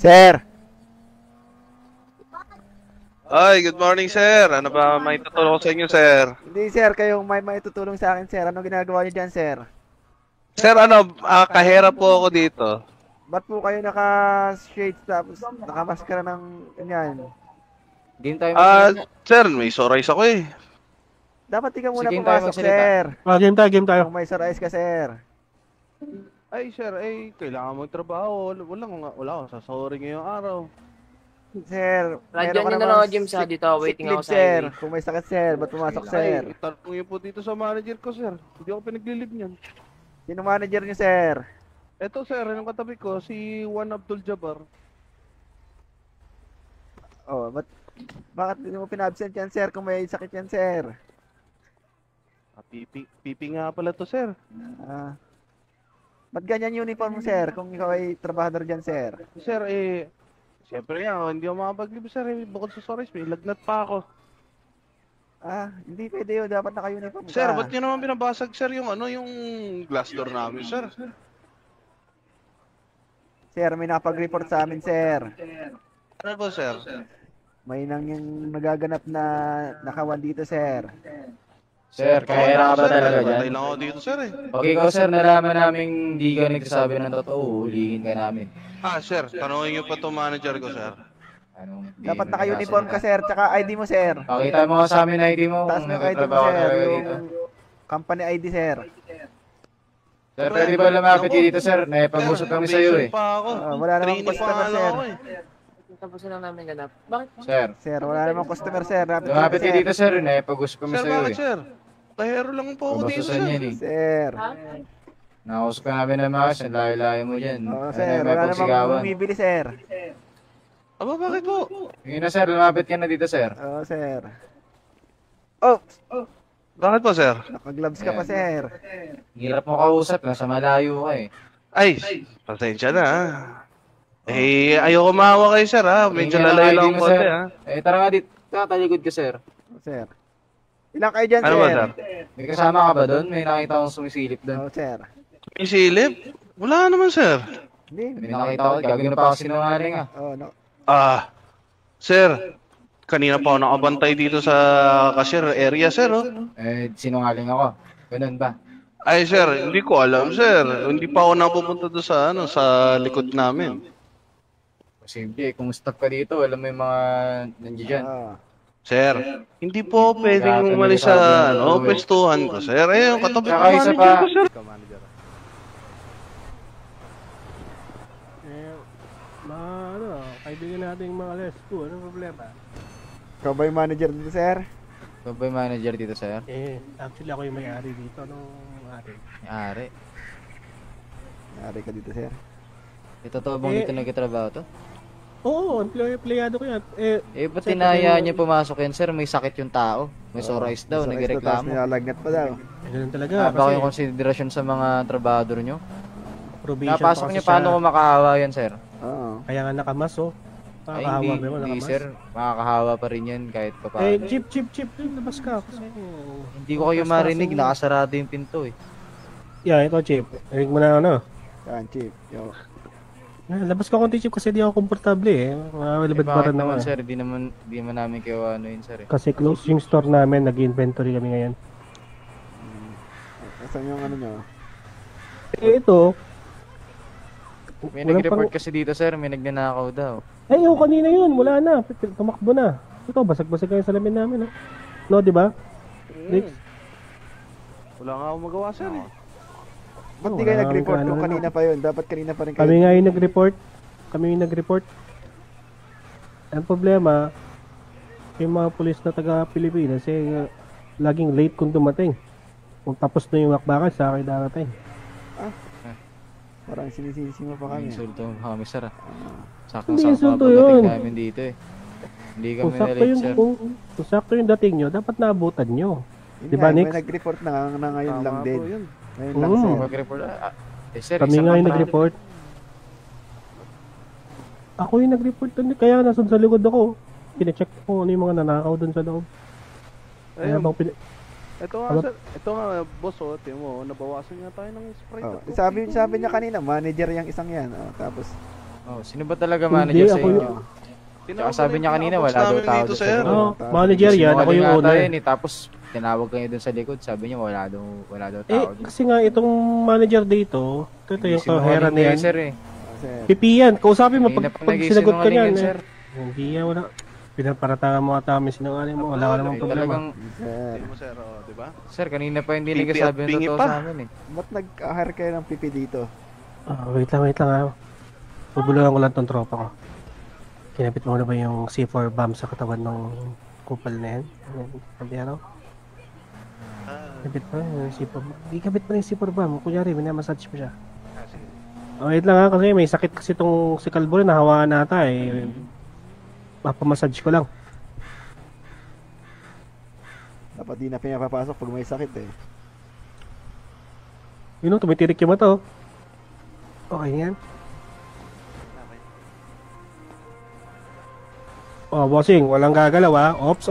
Sir! Ay, good morning, sir. Ano ba may tutulong ko sa inyo, sir? Hindi sir, kayong may maitutulong sa akin sir. Ano ginagawa niyo dyan sir? Sir, kahera po ako dito. Ba't po kayo naka-shades tapos nakamaskara ng ganyan? Game tayo Ah, magsalita. sir, may sorays ako eh. Dapat di ka muna Sige, tayo pumasok magsalita. sir. Game tayo. Kung may surprise ka sir. Ay, sir, kailangan magtrabaho. Wala akong sasorry ngayong araw. Sir, Radyan meron ka nyo na lang namang ako, Jim, sa dito. Waiting sick ako leave, sa sir. highway. Kung may sakit sir, ba't pumasok sir? Ay, tanong niyo po dito sa manager ko, sir. Hindi ako pinaglilib niyan. Sino manager niyo sir? Eto, sir, yung katabi ko, si Juan Abdul Jabbar. Oh, bakit hindi mo pinabsent yan sir kung may sakit yan sir? Pipi nga pala to, sir. Ba't ganyan uniform mo sir kung ikaw ay trabahador dyan sir? Sir, siyempre nga, hindi ako makapaglib, sir. Bukod sa sorays, may lagnat pa ako. Hindi pwede yun. Dapat naka-uniform ka. Sir, ba't nyo naman binabasag, sir, yung glass door namin, sir? Sir, may nakapag-report sa amin sir. Ano po, sir? May yung nagaganap na nakawan dito sir. Sir, kahera ka ba talaga Patay dyan? lang ako dito, sir, eh. Pag ikaw, sir, nalaman namin hindi ka nagsasabi ng totoo, hulihin ka namin. Sir, tanongin nyo pa itong manager ko, sir. Dapat naka-uniform ka sir, tsaka ID mo sir. Pakita mo ka sa amin ID mo Taas kung ng ID mo nagtatrabaho sir, talaga yung dito. company ID sir. Sir, pwede ba lumapit kayo dito, sir? Naipag-usap kami sa'yo eh. Pa ako. Wala namang Training customer pa nga sir. ako, eh. Tapos na lang namin ganap. Bakit? Sir, Sir, wala namang customer sir. lumapit kayo dito, sir. Naipag-usap kami Sir, sa'yo bakit, eh. sir? Kahero lang po ako dito, Pabasusan sir. yan eh. Sir. Nakausap ka namin ng mga kasi layo-layo mo dyan. Sir, May wala namang pagsigawan. bumibili sir. Aba, bakit po? Yun na, sir. Lumapit ka na dito, sir. Sir. Oh, Bakit po, sir? naka-gloves ka pa sir. Hirap mo kausap. Nasa malayo ka eh. Ay, pasensya na, ha. Ayoko maawa kayo, sir, ha. Medyo lalayo lang po, sir. ha. Tara nga dito. Talikod ka, sir. Sir. Ilang kayo dyan Ano sir? ba, sir? May kasama ka ba doon? May nakita akong sumisilip doon. Sir. May silip? Wala naman, sir. Hindi. May nakita ko. Gagawin na pa ako sinungaling ah. No. Sir, kanina pa ako nakabantay dito sa cashier area, sir, oh. Sinungaling ako. Ganun ba? Ay, sir, hindi ko alam, sir. Hindi pa ako napupunta doon sa, sa likod namin. Posible. Kung stop ka dito, alam mo yung mga nandiyan dyan. Sir, hindi po pwedeng umalis sa, pwestuhan ko, sir. Yung katabi ko Saka isa manager pa. ko, sir. Kaibigan natin yung mga lesbo. Anong problema? Ikaw ba yung manager dito sir? Ikaw ba yung manager dito, sir? Actually ako yung may-ari dito. Anong may-ari? May-ari. May-ari ka dito sir. Totoo bang dito nagkitrabaho to? Oo, empleyado ko yan. Ba't tinaya niya pumasok yan, sir? May sakit yung tao. May sorais daw, nagreklamo. Nilalagnat pa daw. Ganun talaga. Baka yung konsiderasyon sa mga trabahador nyo? Probation Napasok pa niya, kasi paano ko makahawa yan, sir? Oo. Kaya nga nakamas oh. Ay, Makakahawa ba mo hindi, nakamas? sir. Makakahawa pa rin yan kahit pa paano. Chip. Labas ka. Hindi ko kayo marinig, nakasarado yung pinto eh. Yeah, ito chip. Rinig mo na ano. Yan, chief. Yo. Labas ka konti chip kasi di ako komportable eh. Malabad pa Bakit rin naman, naman. sir? Di naman namin kayo ano yun, sir eh. Kasi close yung store namin, nag-inventory kami ngayon. Saan yung ano nyo? Ito. May Walang nag-report kasi dito, sir. May nagnanakaw daw. Ay, kanina yun. Wala na. Tumakbo na. Ito, basag-basag kayo sa lamin namin. No, di ba? Rick? Wala nga akong magawa, sir, eh. Ba't di kayo nag-report kung kanina pa yun? Dapat kanina pa rin kayo. Kami nga yung nag-report. Ang problema, yung mga pulis na taga-Pilipinas, laging late kung dumating. Kung tapos na yung akbakan, sa akin darating. Parang sinisisi mo pa kami. Insulto kami, sir. Hindi Sakto-sakto insulto pagdating yun. namin dito eh. Hindi kami Kung sakto na-late, yung, sir. kung sakto yung dating nyo, dapat naabutan nyo. Di ba, Nix? May nag-report na ngayon lang Tama din. po yun. Ngayon lang, sir. Mag-report. Sir, Kami isang nga yung kontrata. nag-report. Ako yung nag-report doon. Kaya nasun sa likod ako. Pina-check ko ano yung mga nanakaw doon sa loob. Kaya Ayun. bang Ito nga, sir. Ito nga, boss, tingnan mo, nabawasan nga tayo ng Sprite. Sabi niya kanina, manager yung isang yan. Tapos, Oh, sino ba talaga Hindi, manager sa ako inyo? yun. Tsaka sabi niya kanina, wala daw Namin tao dito, doon sa sir. likod. Oh, manager yan, ako yung Sinungaling ata owner. yun eh. Tapos, tinawag kayo doon sa likod. Sabi niya, wala daw Eh, tao doon. kasi nga itong manager dito, ito yung kahera na yan. Sir eh. Sir. Pipi yan, kausapin mo Kanina pag, pa pag sinagot ka nagsisinungaling niyan. yan, sir. Hindi yan, wala. Pinaparatagan mo ata kami sinungaling mo, wala ka namang Eh, problema. talagang, Sir. Hindi mo, sir, oh, di ba? sir, kanina pa hindi Pipi nagsasabi at ng pingi totoo pa. sa amin eh. Ba't nag-hire kayo ng pipi dito? Wait lang ha. Bubulungan ko lang tong tropa ko. Kinapit mo na ba yung C4 bomb sa katawan ng kupal na yan? Sabi ano? Kapit pa yung C4 bomb. Di kapit pa yung C4 bomb. Kunyari, minamassage mo siya. Sige. Wait lang ha, kasi may sakit kasi tong si Calvo rin, nahawakan nata eh. Mapamassage ko lang. Dapat di na pinapapasok pag may sakit eh. Yun o, tumitirik yung mata oh. Okay yan. Oh, bossing, walang gagalaw ha. Ops.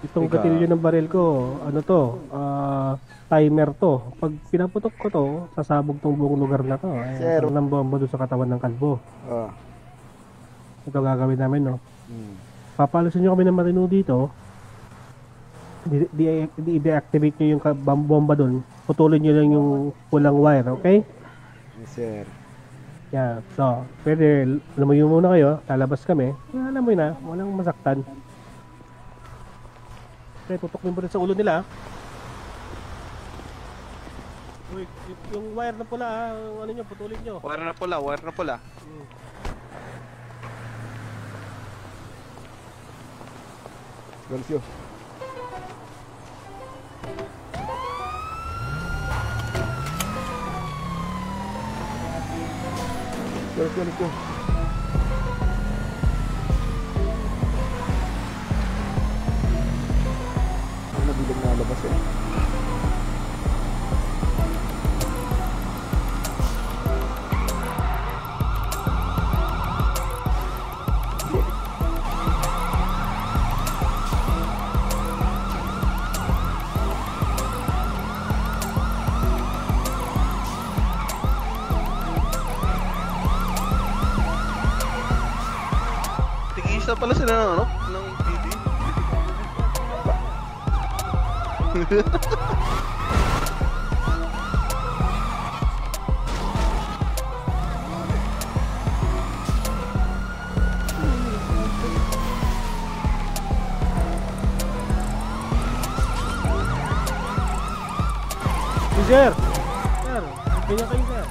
Itong Teka. gatilyo ng baril ko, ano to, timer to. Pag pinaputok ko to, sasabog tong buong lugar na to. Sir. Ng bomba doon sa katawan ng kalbo. Oh. Ito gagawin namin, no? Hmm. Papalusin nyo kami ng marino dito. I-deactivate nyo yung bomba doon. Putulin nyo lang yung pulang wire, okay? Yes, sir. Yeah, so, pwede, lumayo muna kayo, lalabas kami. Alam mo yun na, walang masaktan. Okay, tutok mo rin sa ulo nila. Uy, yung wire na pula, ano nyo, putulin nyo. Wire na pula. Let's go. Let's go. Ano bilang nalabas eh. Tigisa pala sila ng ano? Ng TV. Sir! Sir, ganyan kayo sir.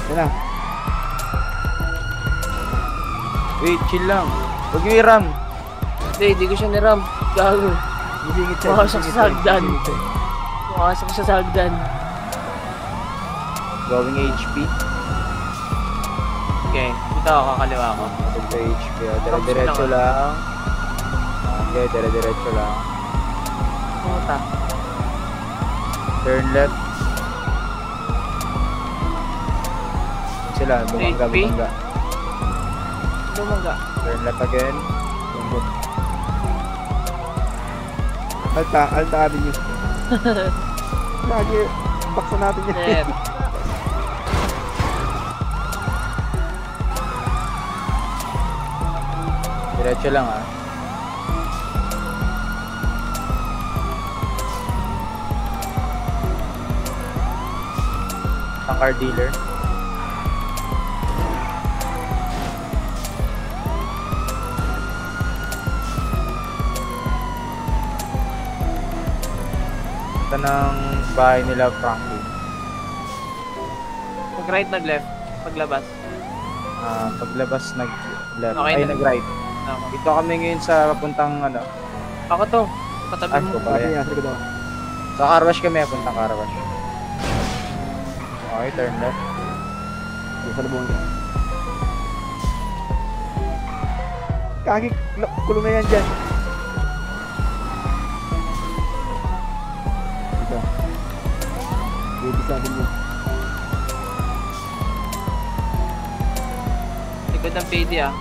Yan na. Wait, chill lang. Huwag nyo i-ram. Hindi ko siya niram. Gago. Sisingit siya. Pumasok sa hagdan. Pumasok siya sa hagdan. Going HP. Okay, dito ako, kakaliwa ko. Ito sa HP. Dire-diretso lang. Okay, dire-diretso lang. Pumunta. Turn left. Sila, bumangga, HP? bumangga. Lumangga. Turn left again. Tumbok. Alta Avenue. Lagi, baksa natin yan. Left. Diretso lang ah. Ang car dealer. Ito ng bahay nila Frankie. Pag right, nag left. Paglabas. Paglabas nag-left. Okay, Ay, nag- nag-right. Ako. Dito kami ngayon sa papuntang ano. Ako to. Katabi Ah, mo. ko ba Sabi yan? niya, sa likod ako. Sa car wash kami, papuntang car wash. Okay, turn left. Sa lubong niya. Kaki, kulong na yan dyan. Dito. Baby sabi niyo. Likod ng PD ah.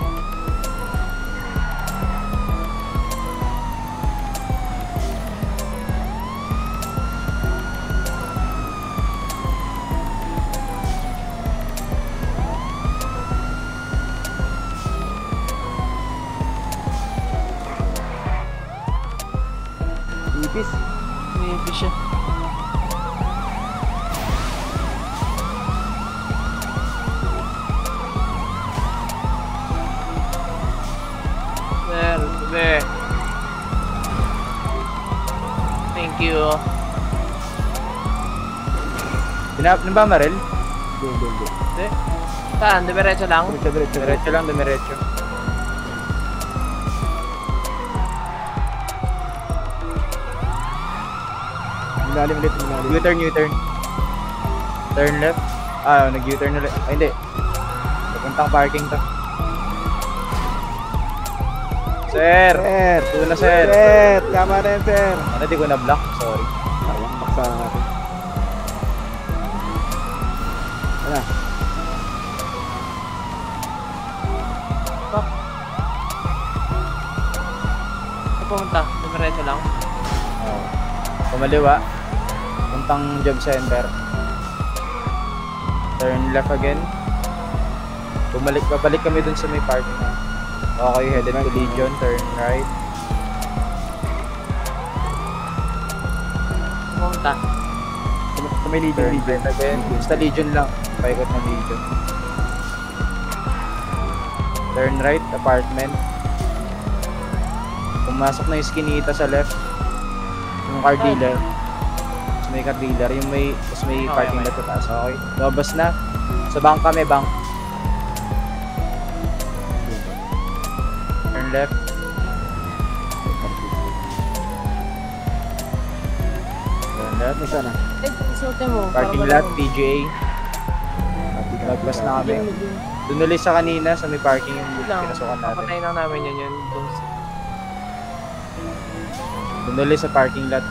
Ipis. Maybe siya. Be. Thank you. Pinap na ba, Marel? Hindi. Saan? Diretso lang? Diretso. Diretso lang, dumiretso. Malalim ulit, malalim. U-turn, U-turn. Turn left. Ah, nag-U-turn ulit. Ay, hindi. Papuntang parking to. Sir! Sir! Ito na, sir. Sir! Tama na yan, sir. Ano, di ko na-block? Sorry. Sayang, baksa na natin. Ano? Saan pumunta? Diretso lang? Oh. Kumaliwa. Puntang job center. Turn left again. Babalik kami dun sa may parking. Okay, headed to Legion. Turn right. Saan pumunta? Sa may leading Turn leading. right again. Basta Legion lang. Paikot ng Legion. Turn right, apartment. Pumasok na yung skinita sa left. Yung car dealer. Tapos may car dealer. Yung may, tapos may Okay, parking okay. lot sa taas. Okay. Labas na. Sa bank kami, bank. Turn left. Turn left. May sana. Eh, isuote mo. Parking lot, PGA. Lagpas na kami. Doon ulit sa kanina, sa may parking yung Lang. pinasukan natin. Papatayin lang namin yun. Doon ulit sa parking lot.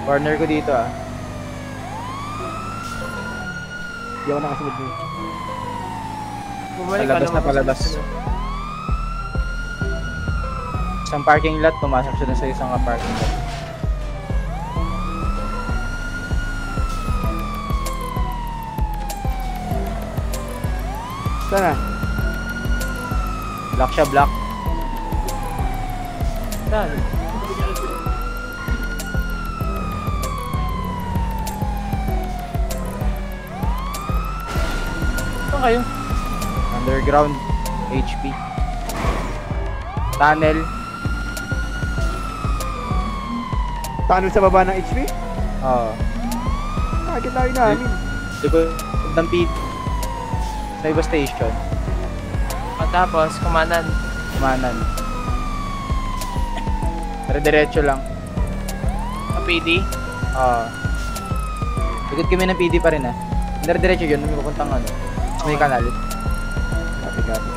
Corner ko dito ah. Hindi ako nakasunod mo. Bumalik Palabas na palabas. Isang parking lot, pumasok siya na sa isang parking lot. Sana? Block siya, block. Saan? Saan kayo? Underground, HP. Tunnel. Tunnel sa baba ng HP? Oo. Nakakit tayo namin. Likod ng pit. Sa iba station. Tapos, kumanan. Kumanan. Pero diretso lang. Sa PD. Oo. Likod kami ng PD pa rin ah. Diretso yun, may pupuntang ano. Sa may kanal. Copy.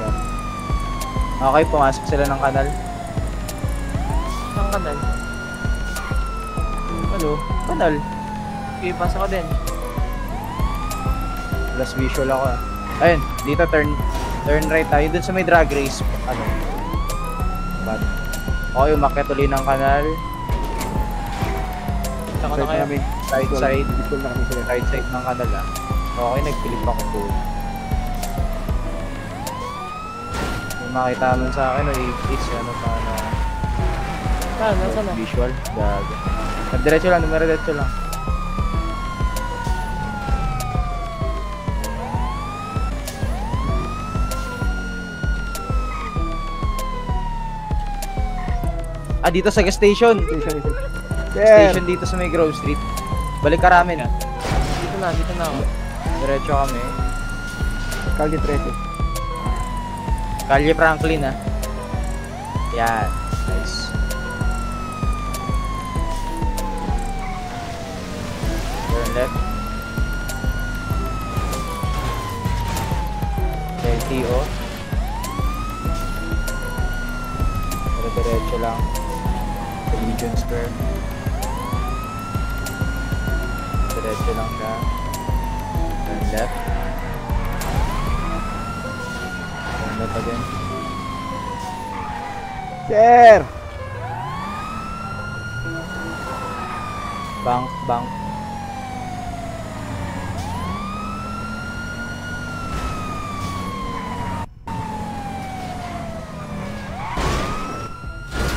Okay, pumasok sila ng kanal. Saan kanan? Ano? Kanal. Okay, pasok ka din. Plus visual ako ah. Ayun, dito turn right tayo dun sa may drag race. Ano? Bad. Okay, umakyat ulit ng kanal. Saan ka na Side kayo? kami. Right side. School na kami sila. Right side ng kanal ah. Okay, nagpilip ako po. May makita nun sa akin, is ano pa ano. Saan? Nasaan na? Visual. Gaga. Diretso lang, dumiretso lang. Ah, dito sa gas station. Station. Sir! Station dito sa may Grove Street. Balik ka ramen. Dito na ako. Diretso kami. Calle 13. Calle Franklin ah. Yan. Nice. Turn left. LTO. Pero diretso lang. Legion Square. Diretso lang siya. Turn left. Turn left again. Sir! Bank, bank.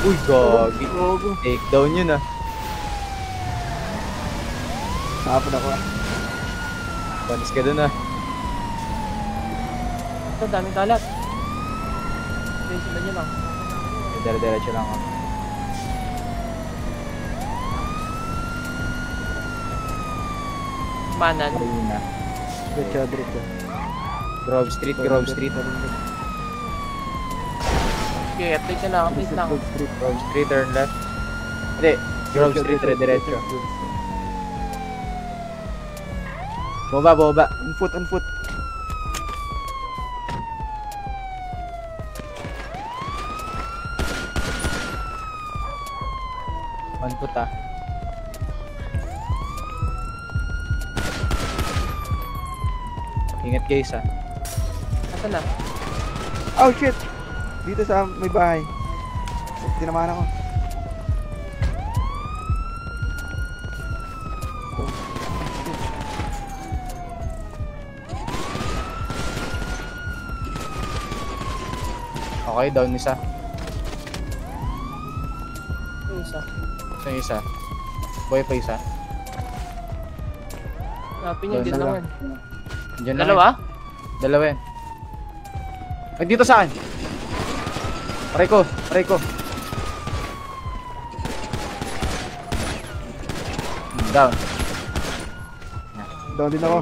Uy, gagi. Take down yun ah. Hapon ako. Panis ka dun ah. Ito, daming kalat. Okay, sila nyo lang. Dire-diretso lang ako. Manan. Marina. Diretso. Grove Street, Grove Street. Okay, update na lang, update lang. Grove Street, turn left. Hindi, Grove Street, dire-diretso. Boba, boba. On foot. On foot ah. Ingat guys ah. Nasaan na? Oh shit! Dito sa may bahay. Tinamaan ako. Okay, down isa. Yung isa. Saan yung isa? Boy pa isa. Hanapin nyo, Doon dito na naman. Diyan lang Dalawa? yan. Dalawa yan. Ay, dito sa akin. Aray ko. Down. Doon din ako.